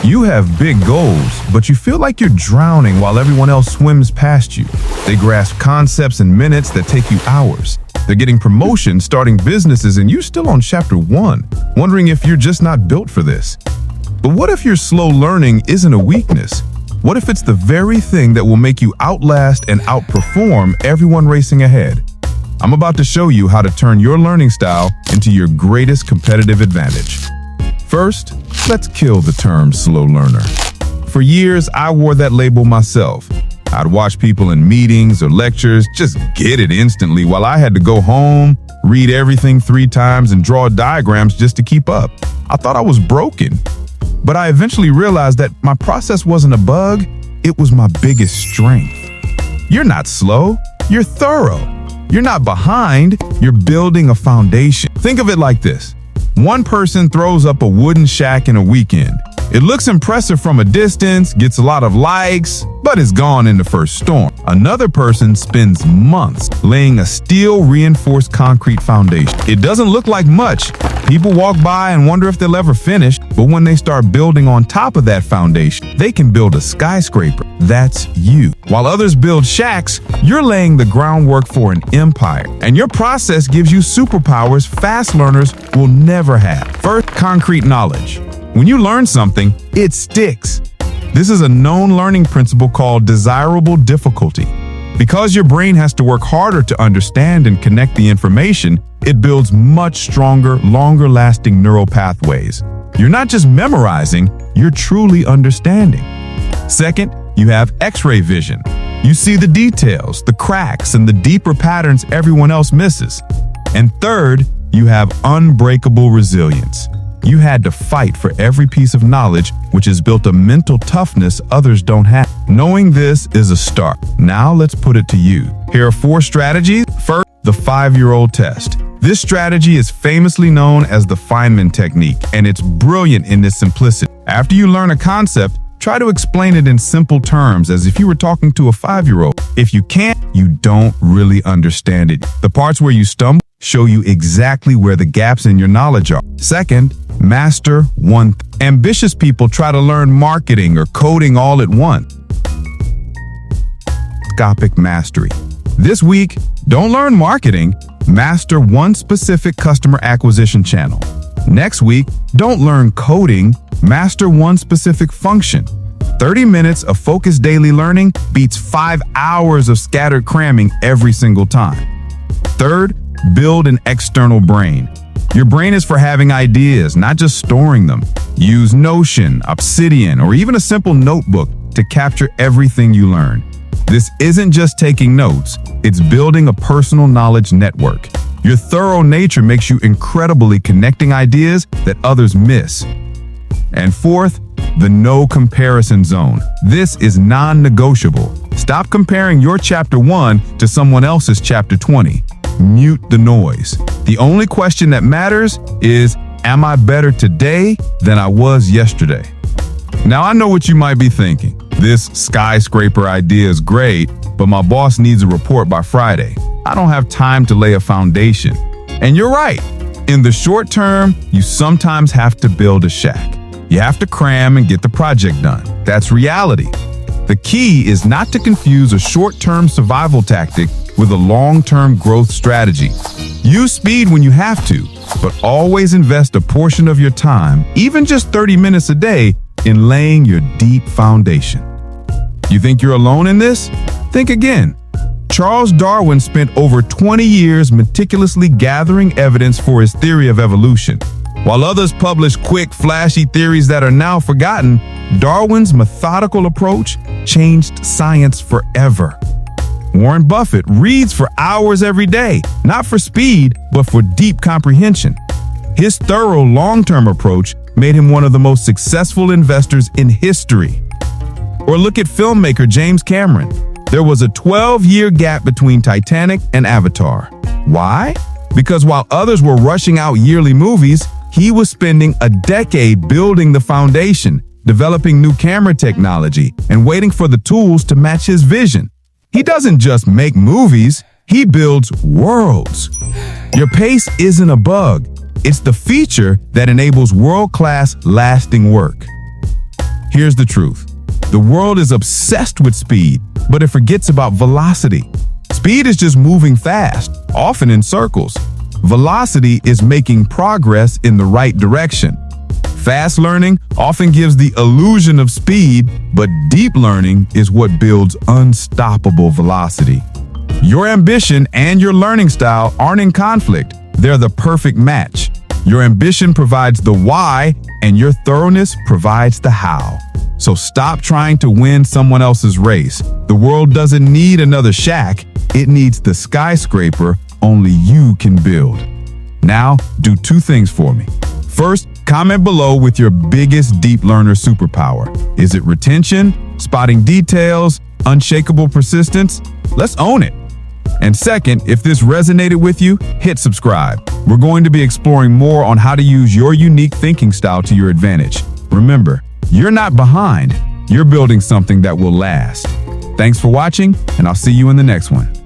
You have big goals, but you feel like you're drowning while everyone else swims past you. They grasp concepts in minutes that take you hours. They're getting promotions, starting businesses, and you're still on chapter 1, wondering if you're just not built for this. But what if your slow learning isn't a weakness? What if it's the very thing that will make you outlast and outperform everyone racing ahead? I'm about to show you how to turn your learning style into your greatest competitive advantage. First, let's kill the term slow learner. For years, I wore that label myself. I'd watch people in meetings or lectures just get it instantly while I had to go home, read everything 3 times, and draw diagrams just to keep up. I thought I was broken. But I eventually realized that my process wasn't a bug, it was my biggest strength. You're not slow, you're thorough. You're not behind, you're building a foundation. Think of it like this. One person throws up a wooden shack in a weekend. It looks impressive from a distance, gets a lot of likes, but is gone in the first storm. Another person spends months laying a steel-reinforced concrete foundation. It doesn't look like much. People walk by and wonder if they'll ever finish, but when they start building on top of that foundation, they can build a skyscraper. That's you. While others build shacks, you're laying the groundwork for an empire. And your process gives you superpowers fast learners will never have. First, concrete knowledge. When you learn something, it sticks. This is a known learning principle called desirable difficulty. Because your brain has to work harder to understand and connect the information, it builds much stronger, longer-lasting neural pathways. You're not just memorizing, you're truly understanding. Second, you have X-ray vision. You see the details, the cracks, and the deeper patterns everyone else misses. And third, you have unbreakable resilience. You had to fight for every piece of knowledge, which has built a mental toughness others don't have. Knowing this is a start. Now let's put it to you. Here are 4 strategies. First, the 5-year-old test. This strategy is famously known as the Feynman Technique, and it's brilliant in its simplicity. After you learn a concept, try to explain it in simple terms as if you were talking to a 5-year-old. If you can't, you don't really understand it. The parts where you stumble show you exactly where the gaps in your knowledge are. Second, master one thing. Ambitious people try to learn marketing or coding all at once. Scopic mastery. This week, don't learn marketing, master one specific customer acquisition channel. Next week, don't learn coding, master one specific function. 30 minutes of focused daily learning beats 5 hours of scattered cramming every single time. Third, build an external brain. Your brain is for having ideas, not just storing them. Use Notion, Obsidian, or even a simple notebook to capture everything you learn. This isn't just taking notes, it's building a personal knowledge network. Your thorough nature makes you incredibly connecting ideas that others miss. And fourth, the no comparison zone. This is non-negotiable. Stop comparing your chapter 1 to someone else's chapter 20. Mute the noise. The only question that matters is, am I better today than I was yesterday? Now I know what you might be thinking. This skyscraper idea is great, but my boss needs a report by Friday. I don't have time to lay a foundation. And you're right. In the short term, you sometimes have to build a shack. You have to cram and get the project done. That's reality. The key is not to confuse a short-term survival tactic with a long-term growth strategy. Use speed when you have to, but always invest a portion of your time, even just 30 minutes a day, in laying your deep foundation. You think you're alone in this? Think again. Charles Darwin spent over 20 years meticulously gathering evidence for his theory of evolution. While others published quick, flashy theories that are now forgotten, Darwin's methodical approach changed science forever. Warren Buffett reads for hours every day, not for speed, but for deep comprehension. His thorough long-term approach made him one of the most successful investors in history. Or look at filmmaker James Cameron. There was a 12-year gap between Titanic and Avatar. Why? Because while others were rushing out yearly movies, he was spending a decade building the foundation, developing new camera technology, and waiting for the tools to match his vision. He doesn't just make movies, he builds worlds. Your pace isn't a bug, it's the feature that enables world-class, lasting work. Here's the truth. The world is obsessed with speed, but it forgets about velocity. Speed is just moving fast, often in circles. Velocity is making progress in the right direction. Fast learning often gives the illusion of speed, but deep learning is what builds unstoppable velocity. Your ambition and your learning style aren't in conflict. They're the perfect match. Your ambition provides the why, and your thoroughness provides the how. So stop trying to win someone else's race. The world doesn't need another shack. It needs the skyscraper only you can build. Now, do two things for me. First, comment below with your biggest deep learner superpower. Is it retention, spotting details, unshakable persistence? Let's own it. And second, if this resonated with you, hit subscribe. We're going to be exploring more on how to use your unique thinking style to your advantage. Remember, you're not behind. You're building something that will last. Thanks for watching, and I'll see you in the next one.